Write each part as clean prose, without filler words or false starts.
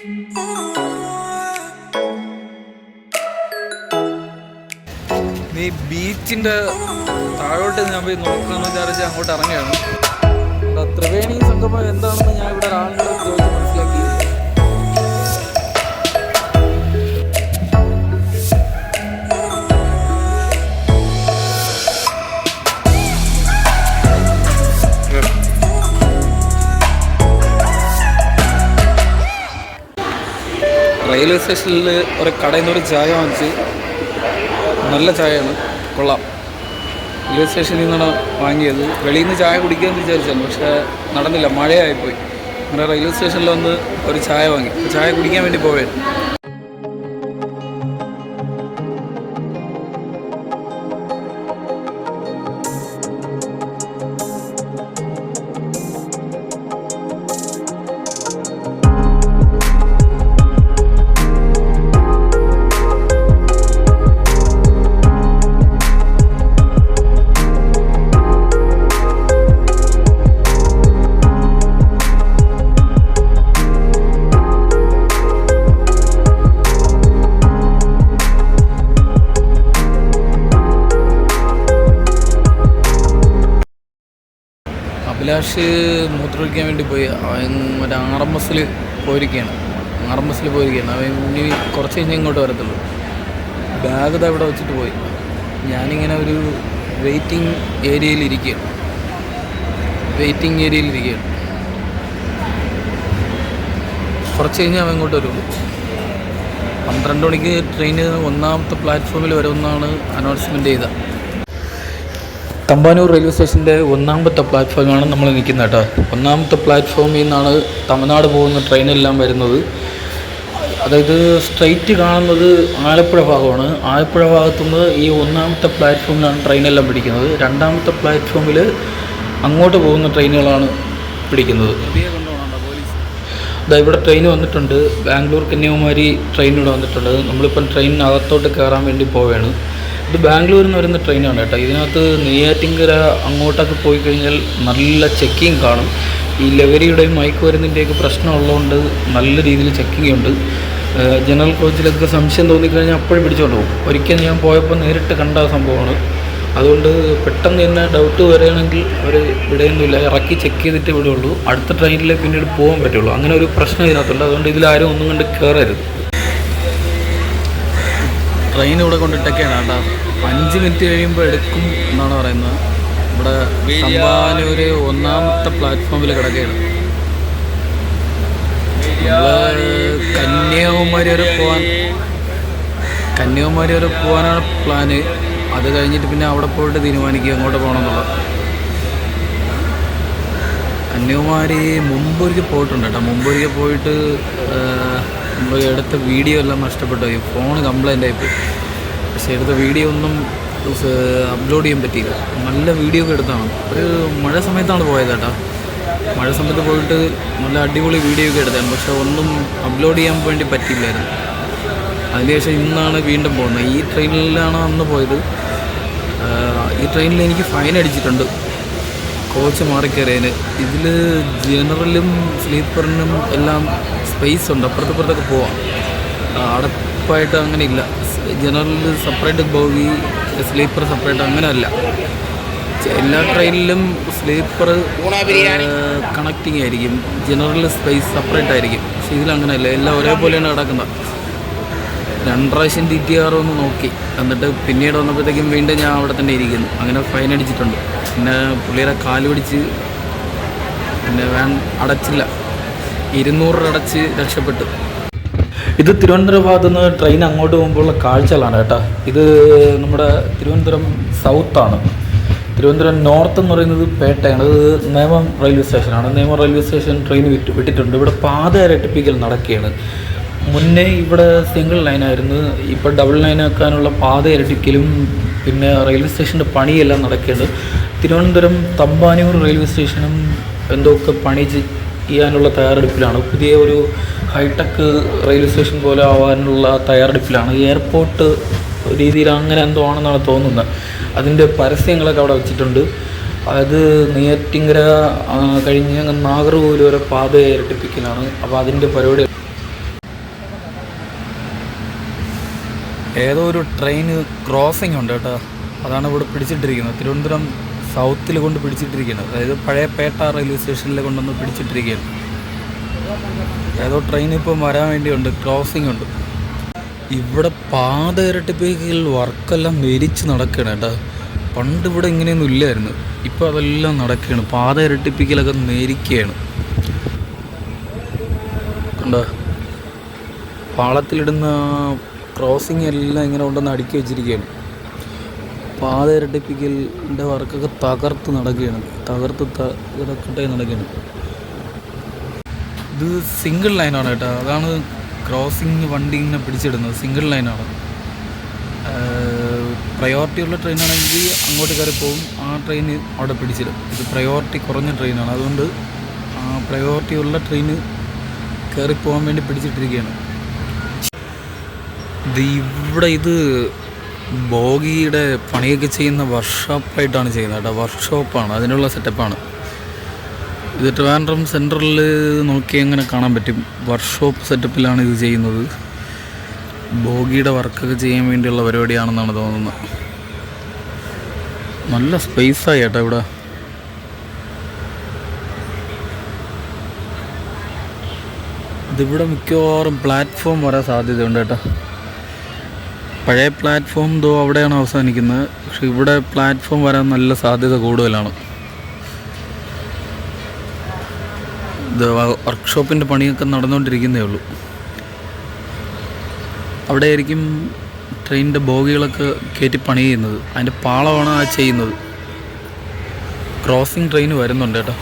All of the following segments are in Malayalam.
നീ ബീച്ചിന്റെ താഴോട്ട് ഞാൻ പോയി നോക്കാന്ന് വിചാരിച്ച് അങ്ങോട്ട് ഇറങ്ങുകയാണ്. ത്രിവേണി സംഗമം എന്താണെന്ന് ഞാൻ ഇവിടെ ഒരാളുടെ ചോദിച്ച് മനസ്സിലാക്കി. റെയിൽവേ സ്റ്റേഷനിൽ ഒരു കടയിൽ നിന്ന് ഒരു ചായ വാങ്ങിച്ച്, നല്ല ചായയാണ്, കൊള്ളാം. റെയിൽവേ സ്റ്റേഷനിൽ നിന്നാണ് വാങ്ങിയത്. വെളിയിൽ നിന്ന് ചായ കുടിക്കാമെന്ന് വിചാരിച്ചാണ്, പക്ഷേ നടന്നില്ല, മഴയായിപ്പോയി. അങ്ങനെ റെയിൽവേ സ്റ്റേഷനിൽ വന്ന് ഒരു ചായ വാങ്ങി, ചായ കുടിക്കാൻ വേണ്ടി പോവുകയായിരുന്നു. അഭിലാഷ് മൂത്രമൊഴിക്കാൻ വേണ്ടി പോയി. അവൻ മറ്റേ RMS പോയിരിക്കുകയാണ്. അവൻ ഇനി കുറച്ച് കഴിഞ്ഞ് ഇങ്ങോട്ട് വരത്തുള്ളൂ. ബാഗ് ഇത് അവിടെ വെച്ചിട്ട് പോയി. ഞാനിങ്ങനെ ഒരു വെയിറ്റിംഗ് ഏരിയയിലിരിക്കുകയാണ്. കുറച്ച് കഴിഞ്ഞ് അവൻ ഇങ്ങോട്ട് വരുള്ളൂ. 12 മണിക്ക് ട്രെയിന് 1ാമത്തെ പ്ലാറ്റ്ഫോമിൽ വരുമെന്നാണ് അനൗൺസ്മെൻറ്റ് ചെയ്തത്. തമ്പാനൂർ റെയിൽവേ സ്റ്റേഷൻ്റെ 1ാമത്തെ പ്ലാറ്റ്ഫോമിലാണ് നമ്മൾ നിൽക്കുന്നത് കേട്ടോ. 1ാമത്തെ പ്ലാറ്റ്ഫോമിൽ നിന്നാണ് തമിഴ്നാട് പോകുന്ന ട്രെയിനെല്ലാം വരുന്നത്. അതായത് സ്ട്രെയിറ്റ് കാണുന്നത് ആലപ്പുഴ ഭാഗമാണ്. ആലപ്പുഴ ഭാഗത്തുനിന്ന് ഈ 1ാമത്തെ പ്ലാറ്റ്ഫോമിലാണ് ട്രെയിനെല്ലാം പിടിക്കുന്നത്. 2ാമത്തെ പ്ലാറ്റ്ഫോമിൽ അങ്ങോട്ട് പോകുന്ന ട്രെയിനുകളാണ് പിടിക്കുന്നത്. ഇവിടെ ട്രെയിൻ വന്നിട്ടുണ്ട്. ബാംഗ്ലൂർ കന്യാകുമാരി ട്രെയിൻ ഇവിടെ വന്നിട്ടുണ്ട്. നമ്മളിപ്പം ട്രെയിനിനകത്തോട്ട് കയറാൻ വേണ്ടി പോവുകയാണ്. ഇത് ബാംഗ്ലൂരിൽ നിന്ന് വരുന്ന ട്രെയിനാണ് കേട്ടോ. ഇതിനകത്ത് നെയ്യാറ്റിൻകര അങ്ങോട്ടൊക്കെ പോയി കഴിഞ്ഞാൽ നല്ല ചെക്കിങ് കാണും. ഈ ലഹരിയുടെയും മയക്കുമരുന്നിൻ്റെയൊക്കെ പ്രശ്നമുള്ളതുകൊണ്ട് നല്ല രീതിയിൽ ചെക്കിങ് ഉണ്ട്. ജനറൽ കോച്ചിലൊക്കെ സംശയം തോന്നിക്കഴിഞ്ഞാൽ അപ്പോഴും പിടിച്ചുകൊണ്ട് പോകും. ഒരിക്കൽ ഞാൻ പോയപ്പോൾ നേരിട്ട് കണ്ട സംഭവമാണ്. അതുകൊണ്ട് പെട്ടെന്ന് തന്നെ ഡൗട്ട് വരികയാണെങ്കിൽ അവർ വിടുകയൊന്നുമില്ല, ഇറക്കി ചെക്ക് ചെയ്തിട്ട് വിടുകയുള്ളൂ. അടുത്ത ട്രെയിനിൽ പിന്നീട് പോകാൻ പറ്റുള്ളൂ. അങ്ങനെ ഒരു പ്രശ്നം ഇതിനകത്തുണ്ട്. അതുകൊണ്ട് ഇതിലാരും ഒന്നും കണ്ട് കയറരുത്. ട്രെയിൻ ഇവിടെ കൊണ്ടിട്ടൊക്കെയാണ് കേട്ടോ. 5 മിനിറ്റ് കഴിയുമ്പോൾ എടുക്കും എന്നാണ് പറയുന്നത്. ഇവിടെ തമ്പാനൂർ 1ാമത്തെ പ്ലാറ്റ്ഫോമിൽ കിടക്കുകയാണ്. നമ്മൾ കന്യാകുമാരി വരെ പോകാനാണ് പ്ലാന്. അത് കഴിഞ്ഞിട്ട് പിന്നെ അവിടെ പോയിട്ട് തീരുമാനിക്കുക എങ്ങോട്ട് പോകണമെന്നുള്ളത്. കന്യാകുമാരി മുമ്പൊരിക്കൽ പോയിട്ടുണ്ട് കേട്ടോ. മുമ്പൊരിക്കൽ പോയിട്ട് നമ്മൾ എടുത്ത വീഡിയോ എല്ലാം നഷ്ടപ്പെട്ടു പോയി. ഫോൺ കംപ്ലൈൻ്റ് ആയിപ്പോയി. പക്ഷേ എടുത്ത വീഡിയോ ഒന്നും അപ്ലോഡ് ചെയ്യാൻ പറ്റിയില്ല. നല്ല വീഡിയോ ഒക്കെ എടുത്താണ്. ഒരു മഴ സമയത്താണ് പോയത് കേട്ടോ. മഴ സമയത്ത് പോയിട്ട് നല്ല അടിപൊളി വീഡിയോ ഒക്കെ എടുത്താണ്. പക്ഷേ ഒന്നും അപ്ലോഡ് ചെയ്യാൻ വേണ്ടി പറ്റിയില്ലായിരുന്നു. അതിനുശേഷം ഇന്നാണ് വീണ്ടും പോകുന്നത്. ഈ ട്രെയിനിലാണ് അന്ന് പോയത്. ഈ ട്രെയിനിൽ എനിക്ക് ഫൈൻ അടിച്ചിട്ടുണ്ട് കോച്ച് മാറിക്കയറിയതിന്. ഇതിൽ ജനറലും സ്ലീപ്പറിനും എല്ലാം സ്പേസ് ഉണ്ട്, അപ്പുറത്തൊക്കെ പോവാം. അടപ്പായിട്ട് അങ്ങനെ ഇല്ല. ജനറലിൽ സെപ്പറേറ്റ് ബോഗി, സ്ലീപ്പർ സെപ്പറേറ്റ് അങ്ങനെയല്ല. എല്ലാ ട്രെയിനിലും സ്ലീപ്പർ കണക്റ്റിംഗ് ആയിരിക്കും, ജനറൽ സ്പേസ് സെപ്പറേറ്റ് ആയിരിക്കും. പക്ഷേ ഇതിലങ്ങനെയല്ല, എല്ലാം ഒരേപോലെയാണ് കിടക്കുന്നത്. 2 പ്രാവശ്യം TTR ഒന്ന് നോക്കി, എന്നിട്ട് പിന്നീട് വന്നപ്പോഴത്തേക്കും വീണ്ടും ഞാൻ അവിടെ തന്നെ ഇരിക്കുന്നു. അങ്ങനെ ഫൈൻ അടിച്ചിട്ടുണ്ട്. പിന്നെ പുള്ളിയുടെ കാല് പിടിച്ച് പിന്നെ അടച്ചില്ല, 200 അടച്ച് രക്ഷപ്പെട്ടു. ഇത് തിരുവനന്തപുരം ഭാഗത്തു നിന്ന് ട്രെയിൻ അങ്ങോട്ട് പോകുമ്പോഴുള്ള കാഴ്ചകളാണ് കേട്ടോ. ഇത് നമ്മുടെ തിരുവനന്തപുരം സൗത്താണ്. തിരുവനന്തപുരം നോർത്ത് എന്ന് പറയുന്നത് പേട്ടയാണ്. ഇത് നേമം റെയിൽവേ സ്റ്റേഷനാണ്. നേമം റെയിൽവേ സ്റ്റേഷൻ ട്രെയിൻ വിട്ടിട്ടുണ്ട്. ഇവിടെ പാത ഇരട്ടിപ്പിക്കൽ നടക്കുകയാണ്. മുന്നേ ഇവിടെ സിംഗിൾ ലൈനായിരുന്നു. ഇപ്പോൾ ഡബിൾ ലൈൻ ആക്കാനുള്ള പാത ഇരട്ടിക്കലും പിന്നെ റെയിൽവേ സ്റ്റേഷൻ്റെ പണിയെല്ലാം നടക്കുകയാണ്. തിരുവനന്തപുരം തമ്പാനൂർ റെയിൽവേ സ്റ്റേഷനും എന്തൊക്കെ പണി ചെയ്യാനുള്ള തയ്യാറെടുപ്പിലാണ്. പുതിയ ഒരു ഹൈടെക് റെയിൽവേ സ്റ്റേഷൻ പോലെ ആവാനുള്ള തയ്യാറെടുപ്പിലാണ്. എയർപോർട്ട് രീതിയിൽ അങ്ങനെ എന്തോ ആണെന്നാണ് തോന്നുന്നത്. അതിൻ്റെ പരസ്യങ്ങളൊക്കെ അവിടെ വെച്ചിട്ടുണ്ട്. അത് നെയ്യാറ്റിൻകര കഴിഞ്ഞ് നാഗർകോവിൽ വരെ പാത ഇരട്ടിപ്പിക്കലാണ്. അപ്പോൾ അതിൻ്റെ പരിപാടി ഏതോ ഒരു ട്രെയിൻ ക്രോസിംഗ് ഉണ്ട് കേട്ടോ, അതാണ് ഇവിടെ പിടിച്ചിട്ടിരിക്കുന്നത്. തിരുവനന്തപുരം സൗത്തിൽ കൊണ്ട് പിടിച്ചിട്ടിരിക്കുന്നത്, അതായത് പഴയ പേട്ട റെയിൽവേ സ്റ്റേഷനിൽ കൊണ്ടൊന്ന് പിടിച്ചിട്ടിരിക്കുകയാണ്. ഏതോ ട്രെയിൻ ഇപ്പം വരാൻ വേണ്ടിയുണ്ട്, ക്രോസിംഗ് ഉണ്ട്. ഇവിടെ പാത ഇരട്ടിപ്പിക്കൽ വർക്കെല്ലാം മെരിച്ച് നടക്കുകയാണ് കേട്ടോ. പണ്ട് ഇവിടെ ഇങ്ങനെയൊന്നും ഇല്ലായിരുന്നു, ഇപ്പോൾ അതെല്ലാം നടക്കുകയാണ്. പാത ഇരട്ടിപ്പിക്കലൊക്കെ നെരിക്കുകയാണ് കണ്ടോ. പാളത്തിലിടുന്ന ക്രോസിംഗ് എല്ലാം ഇങ്ങനെ കൊണ്ടുവന്ന് അടുക്കി വെച്ചിരിക്കുകയാണ്. പാത ഇരട്ടിപ്പിക്കലിൻ്റെ വർക്കൊക്കെ തകർത്ത് നടക്കുകയാണ്, തകർക്കട്ടെ നടക്കുകയാണ്. ഇത് സിംഗിൾ ലൈനാണ് കേട്ടോ, അതാണ് ക്രോസിംഗ് വണ്ടി ഇങ്ങനെ പിടിച്ചിടുന്നത്. സിംഗിൾ ലൈനാണ്. പ്രയോറിറ്റി ഉള്ള ട്രെയിനാണെങ്കിൽ അങ്ങോട്ട് കയറി പോകും, ആ ട്രെയിൻ അവിടെ പിടിച്ചിടും. ഇത് പ്രയോറിറ്റി കുറഞ്ഞ ട്രെയിനാണ്, അതുകൊണ്ട് ആ പ്രയോറിറ്റി ഉള്ള ട്രെയിന് കയറി പോകാൻ വേണ്ടി പിടിച്ചിട്ടിരിക്കുകയാണ്. ഇത് ബോഗിയുടെ പണിയൊക്കെ ചെയ്യുന്ന വർക്ക്ഷോപ്പായിട്ടാണ് ചെയ്യുന്നത് കേട്ടോ. വർക്ക്ഷോപ്പാണ്, അതിനുള്ള സെറ്റപ്പാണ് ഇത്. ട്രിവാൻഡ്രം സെൻട്രലിൽ നോക്കി എങ്ങനെ കാണാൻ പറ്റും, വർക്ക്ഷോപ്പ് സെറ്റപ്പിലാണ് ഇത് ചെയ്യുന്നത്. ബോഗിയുടെ വർക്കൊക്കെ ചെയ്യാൻ വേണ്ടിയുള്ള പരിപാടിയാണെന്നാണ് തോന്നുന്നത്. നല്ല സ്പേസായി കേട്ടോ ഇവിടെ. ഇതിവിടെ മിക്കവാറും പ്ലാറ്റ്ഫോം വരാൻ സാധ്യതയുണ്ട് കേട്ടോ. പഴയ പ്ലാറ്റ്ഫോം അവിടെയാണ് അവസാനിക്കുന്നത്, പക്ഷെ ഇവിടെ പ്ലാറ്റ്ഫോം വരാൻ നല്ല സാധ്യത കൂടുതലാണ്. ഇത് വർക്ക്ഷോപ്പിൻ്റെ പണിയൊക്കെ നടന്നുകൊണ്ടിരിക്കുന്നേ ഉള്ളൂ. അവിടെ ആയിരിക്കും ട്രെയിനിൻ്റെ ബോഗികളൊക്കെ കയറ്റി പണി ചെയ്യുന്നത്, അതിൻ്റെ പാളമാണ് ആ ചെയ്യുന്നത്. ക്രോസിംഗ് ട്രെയിൻ വരുന്നുണ്ട് കേട്ടോ.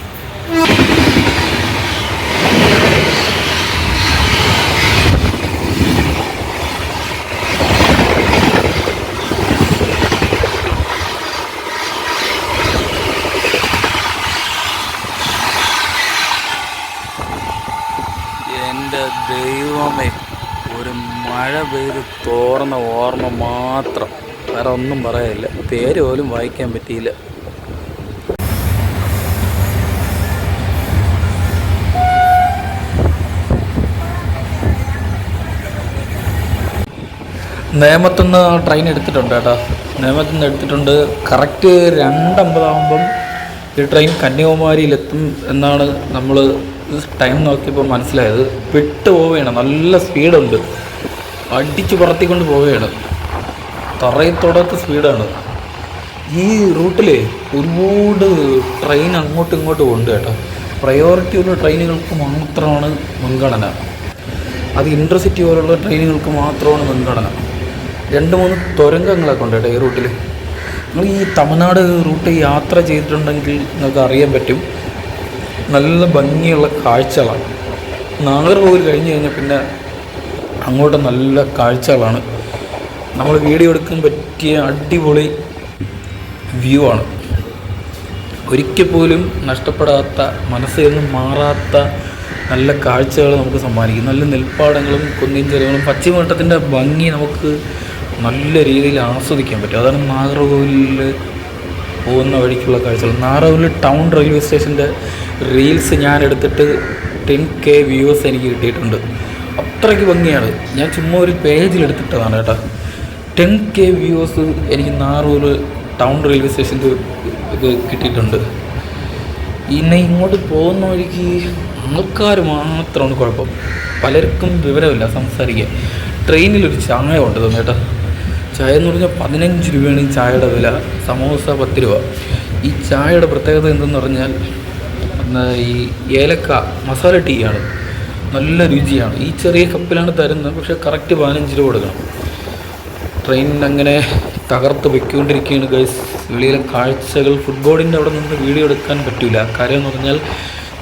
എൻ്റെ ദൈവമേ, ഒരു മഴ പെയ്ത് തോർന്ന ഓർമ്മ മാത്രം, വേറെ ഒന്നും പറയാനില്ല. പേര് പോലും വായിക്കാൻ പറ്റിയില്ല. നേമത്തുനിന്ന് ട്രെയിൻ എടുത്തിട്ടുണ്ട് കേട്ടോ, നേമത്തുനിന്ന് എടുത്തിട്ടുണ്ട്. കറക്റ്റ് 2:50 ഈ ട്രെയിൻ കന്യാകുമാരിയിലെത്തും എന്നാണ് നമ്മൾ ടൈം നോക്കിയപ്പോൾ മനസ്സിലായത്. വിട്ടു പോവുകയാണ്, നല്ല സ്പീഡുണ്ട്, അടിച്ച് പറത്തിക്കൊണ്ട് പോവുകയാണ്, തറയിൽ തൊടാത്ത സ്പീഡാണ്. ഈ റൂട്ടിൽ ഒരുപാട് ട്രെയിൻ അങ്ങോട്ടും ഇങ്ങോട്ടും ഉണ്ട് കേട്ടോ. പ്രയോറിറ്റി ഉള്ള ട്രെയിനുകൾക്ക് മാത്രമാണ് മുൻഗണന, അത് ഇൻ്റർസിറ്റി പോലുള്ള ട്രെയിനുകൾക്ക് മാത്രമാണ് മുൻഗണന. 2-3 തുരങ്കങ്ങളൊക്കെ ഉണ്ട് കേട്ടോ ഈ റൂട്ടിൽ. നിങ്ങൾ ഈ തമിഴ്നാട് റൂട്ട് യാത്ര ചെയ്തിട്ടുണ്ടെങ്കിൽ നിങ്ങൾക്ക് അറിയാൻ പറ്റും, നല്ല ഭംഗിയുള്ള കാഴ്ചകളാണ്. നാഗർകോവിൽ കഴിഞ്ഞ് കഴിഞ്ഞാൽ പിന്നെ അങ്ങോട്ട് നല്ല കാഴ്ചകളാണ്. നമ്മൾ വീഡിയോ എടുക്കാൻ പറ്റിയ അടിപൊളി വ്യൂ ആണ്. ഒരിക്കൽ പോലും നഷ്ടപ്പെടാത്ത, മനസ്സിൽ നിന്നും മാറാത്ത നല്ല കാഴ്ചകൾ നമുക്ക് സമ്മാനിക്കും. നല്ല നെൽപ്പാടങ്ങളും കുന്നിൻ ചെരുവുകളും പശ്ചിമഘട്ടത്തിൻ്റെ ഭംഗി നമുക്ക് നല്ല രീതിയിൽ ആസ്വദിക്കാൻ പറ്റും. അതാണ് നാഗർകോവിലിൽ പോകുന്ന വഴിക്കുള്ള കാഴ്ചകൾ. നാഗർകോവിൽ ടൗൺ റെയിൽവേ സ്റ്റേഷൻ്റെ റീൽസ് ഞാൻ എടുത്തിട്ട് 10K വ്യൂവേഴ്സ് എനിക്ക് കിട്ടിയിട്ടുണ്ട്. അത്രയ്ക്ക് ഭംഗിയാണ്. ഞാൻ ചുമ്മാ ഒരു പേജിലെടുത്തിട്ടതാണ് കേട്ടോ. 10K വ്യൂവേഴ്സ് എനിക്ക് നാഗർകോവിൽ ടൗൺ റെയിൽവേ സ്റ്റേഷനിൽ ഇത് കിട്ടിയിട്ടുണ്ട്. ഇന്നെ ഇങ്ങോട്ട് പോകുന്ന വഴിക്ക് ആൾക്കാർ മാത്രമാണ് കുഴപ്പം, പലർക്കും വിവരമില്ല സംസാരിക്കാൻ. ട്രെയിനിലൊരു ചായ ഉണ്ട് തന്നെ കേട്ടോ. ചായ എന്ന് പറഞ്ഞാൽ 15 രൂപയാണ് ഈ ചായയുടെ വില, സമോസ 10 രൂപ. ഈ ചായയുടെ പ്രത്യേകത എന്തെന്ന് പറഞ്ഞാൽ ഈ ഏലക്ക മസാല ടീ ആണ്, നല്ല രുചിയാണ്. ഈ ചെറിയ കപ്പിലാണ് തരുന്നത്, പക്ഷേ കറക്റ്റ് 15 രൂപ കൊടുക്കണം. ട്രെയിൻ അങ്ങനെ തകർത്ത് വെക്കൊണ്ടിരിക്കുകയാണ് ഗൈസ്. വെളിയിലെ കാഴ്ചകൾ, ഫുട്ബോളിൻ്റെ അവിടെ നിന്ന് വീഡിയോ എടുക്കാൻ പറ്റില്ല. കാര്യം എന്ന് പറഞ്ഞാൽ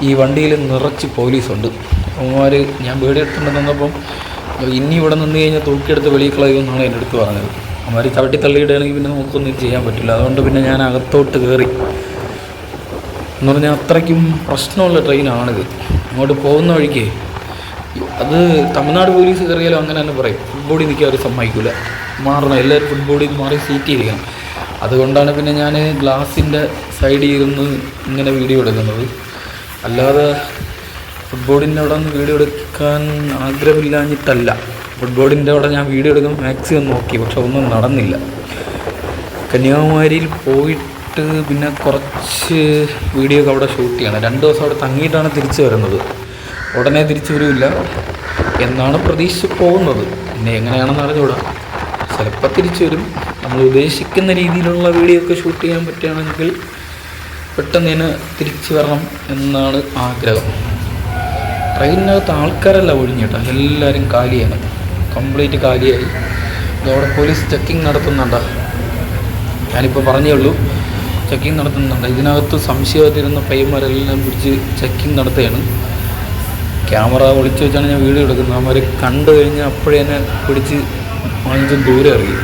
ഈ വണ്ടിയിൽ നിറച്ച് പോലീസുണ്ട്. അവന്മാർ ഞാൻ വീഡിയോ എടുത്തുകൊണ്ട് നിന്നപ്പം ഇനി ഇവിടെ നിന്ന് കഴിഞ്ഞാൽ തൂക്കിയെടുത്ത് വെളിയിൽ കളയുമെന്നാണ് എൻ്റെ അടുത്ത് പറഞ്ഞത്. അവന്മാർ ചവിട്ടി തള്ളിയിടുകയാണെങ്കിൽ പിന്നെ നമുക്കൊന്നും ചെയ്യാൻ പറ്റില്ല. അതുകൊണ്ട് പിന്നെ ഞാൻ അകത്തോട്ട് കയറി. എന്ന് പറഞ്ഞാൽ അത്രയ്ക്കും പ്രശ്നമുള്ള ട്രെയിനാണിത്. അങ്ങോട്ട് പോകുന്ന വഴിക്ക് അത് തമിഴ്നാട് പോലീസ് കയറിയാലും അങ്ങനെ തന്നെ പറയും, ഫുട്ബോളിൽ നിൽക്കാൻ അവർ സമ്മതിക്കില്ല, മാറണം, എല്ലാവരും ഫുട്ബോളിൽ മാറി സീറ്റ് ചെയ്തിരിക്കണം. അതുകൊണ്ടാണ് പിന്നെ ഞാൻ ഗ്ലാസിൻ്റെ സൈഡിൽ ഇരുന്ന് ഇങ്ങനെ വീഡിയോ എടുക്കുന്നത്. അല്ലാതെ ഫുട്ബോളിൻ്റെ അവിടെ നിന്ന് വീഡിയോ എടുക്കാൻ ആഗ്രഹമില്ലാഞ്ഞിട്ടല്ല. ഫുട്ബോളിൻ്റെ അവിടെ ഞാൻ വീഡിയോ എടുക്കാൻ മാക്സിമം നോക്കി, പക്ഷെ ഒന്നും നടന്നില്ല. കന്യാകുമാരിയിൽ പോയിട്ട് പിന്നെ കുറച്ച് വീഡിയോ ഒക്കെ അവിടെ ഷൂട്ട് ചെയ്യണം. 2 ദിവസം അവിടെ തങ്ങിയിട്ടാണ് തിരിച്ചു വരുന്നത്. ഉടനെ തിരിച്ചു വരില്ല എന്നാണ് പ്രതീക്ഷിച്ച് പോകുന്നത്. പിന്നെ എങ്ങനെയാണെന്ന് അറിഞ്ഞുകൂടാ. ചിലപ്പോൾ തിരിച്ചു വരും. നമ്മൾ ഉദ്ദേശിക്കുന്ന രീതിയിലുള്ള വീഡിയോ ഒക്കെ ഷൂട്ട് ചെയ്യാൻ പറ്റുകയാണെങ്കിൽ പെട്ടെന്ന് തന്നെ തിരിച്ചു വരണം എന്നാണ് ആഗ്രഹം. ട്രെയിനിനകത്ത് ആൾക്കാരല്ല ഒഴിഞ്ഞിട്ടാ, എല്ലാവരും കാലിയാണ്, കംപ്ലീറ്റ് കാലിയായി. അവിടെ പോലീസ് ചെക്കിങ് നടത്തുന്നുണ്ട്. ഞാനിപ്പോൾ പറഞ്ഞേ ഉള്ളൂ, ചെക്കിങ് നടത്തുന്നുണ്ട്. ഇതിനകത്ത് സംശയമായിട്ടിരുന്ന പയ്യന്മാരെല്ലാം പിടിച്ച് ചെക്കിങ് നടത്തുകയാണ്. ക്യാമറ ഒളിച്ചു വെച്ചാണ് ഞാൻ വീഡിയോ എടുക്കുന്നത്. അവന്മാർ കണ്ടു കഴിഞ്ഞാൽ അപ്പോഴേ തന്നെ പിടിച്ച് വാങ്ങിച്ചും ദൂരെ അറിയും.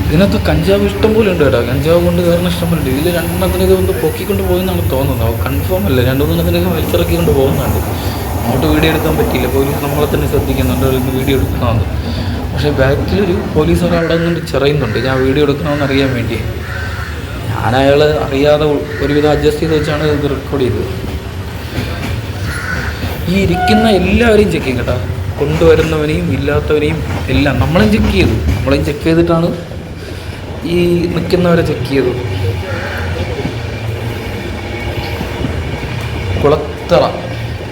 ഇതിനകത്ത് കഞ്ചാവ് ഇഷ്ടം പോലെ ഉണ്ട് കേട്ടോ. കഞ്ചാവ് കൊണ്ട് കയറുന്ന ഇഷ്ടം പോലെ ഉണ്ട്. ഇതിൽ 2 ഒന്ന് പൊക്കിക്കൊണ്ട് പോകുന്നതാണ് തോന്നുന്നത്. കൺഫേം അല്ല, 2-3 വലിച്ചിറക്കിക്കൊണ്ട് പോകുന്നുണ്ട്. അങ്ങോട്ട് വീഡിയോ എടുക്കാൻ പറ്റിയില്ല. പോലീസ് നമ്മളെ തന്നെ ശ്രദ്ധിക്കുന്നുണ്ട്, വീഡിയോ എടുക്കണമെന്ന്. പക്ഷേ ബാക്കിലൊരു പോലീസ് അവിടെ നിന്ന് ചെറിയുന്നുണ്ട്, ഞാൻ വീഡിയോ എടുക്കണമെന്ന് അറിയാൻ വേണ്ടി. ഞാൻ അയാൾ അറിയാതെ ഒരുവിധം അഡ്ജസ്റ്റ് ചെയ്ത് വെച്ചാണ് ഇത് റെക്കോർഡ് ചെയ്തത്. ഈ ഇരിക്കുന്ന എല്ലാവരെയും ചെക്ക് ചെയ്യും കേട്ടോ, കൊണ്ടുവരുന്നവനെയും ഇല്ലാത്തവനെയും എല്ലാം നമ്മളെയും ചെക്ക് ചെയ്തു. നമ്മളെയും ചെക്ക് ചെയ്തിട്ടാണ് ഈ നിൽക്കുന്നവരെ ചെക്ക് ചെയ്തു.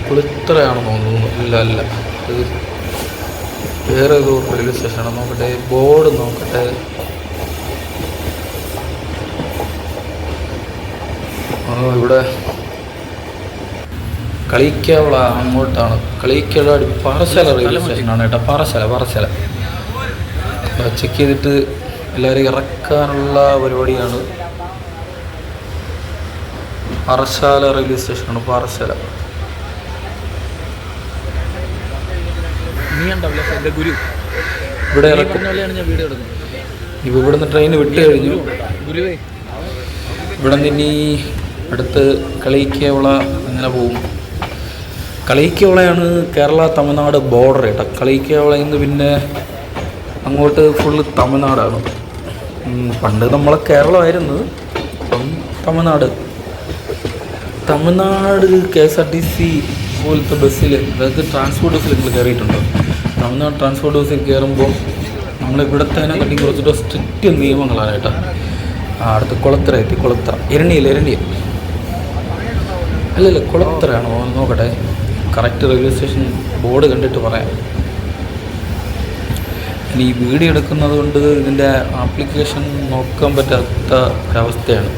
കുളിത്തറയാണെന്ന് തോന്നുന്നു. അല്ല, ഇത് വേറെ ഏതോ റെയിൽവേ സ്റ്റേഷനാണ്. നോക്കട്ടെ, ബോർഡ് നോക്കട്ടെ. ഇവിടെ കളിക്കാവുള്ള അങ്ങോട്ടാണ്. കളിക്കാവുള്ള പാറശാല റെയിൽവേ സ്റ്റേഷനാണ് കേട്ടോ. പാറശാല ചെക്ക് ചെയ്തിട്ട് എല്ലാവരും ഇറക്കാനുള്ള പരിപാടിയാണ്. പാറശാല റെയിൽവേ സ്റ്റേഷനാണ്, പാറശാല. ഇവിടെ ഇറക്കും. ഇപ്പോൾ ഇവിടുന്ന് ട്രെയിൻ വിട്ട് കഴിഞ്ഞു. ഇവിടെ നിന്ന് ഇനി അടുത്ത് കളിക്കവള അങ്ങനെ പോവും. കളിക്കവളയാണ് കേരള തമിഴ്നാട് ബോർഡർ കേട്ടോ. കളിക്കവളയിൽ നിന്ന് പിന്നെ അങ്ങോട്ട് ഫുള്ള് തമിഴ്നാടാണ്. പണ്ട് നമ്മളെ കേരളമായിരുന്നു, ഇപ്പം തമിഴ്നാട്. KSRTC പോലത്തെ ബസ്സിൽ, അതായത് ട്രാൻസ്പോർട്ട് ബസ്സിൽ നിങ്ങൾ കയറിയിട്ടുണ്ടോ? തമിഴ്നാട് ട്രാൻസ്പോർട്ട് ബസ്സിൽ കയറുമ്പോൾ നമ്മളിവിടത്തേനെ കണ്ടി കുറച്ചിട്ട് സ്ട്രിക്റ്റ് നിയമങ്ങളാണ് കേട്ടോ. അടുത്ത് കുളത്തറ എത്തി. എരണിയല്ല, അല്ലല്ല കുളത്തറയാണോ നോക്കട്ടെ. കറക്റ്റ് റെയിൽവേ സ്റ്റേഷൻ ബോർഡ് കണ്ടിട്ട് പറയാം. ഇനി വീഡിയോ എടുക്കുന്നത് കൊണ്ട് ഇതിൻ്റെ ആപ്ലിക്കേഷൻ നോക്കാൻ പറ്റാത്ത ഒരവസ്ഥയാണ്.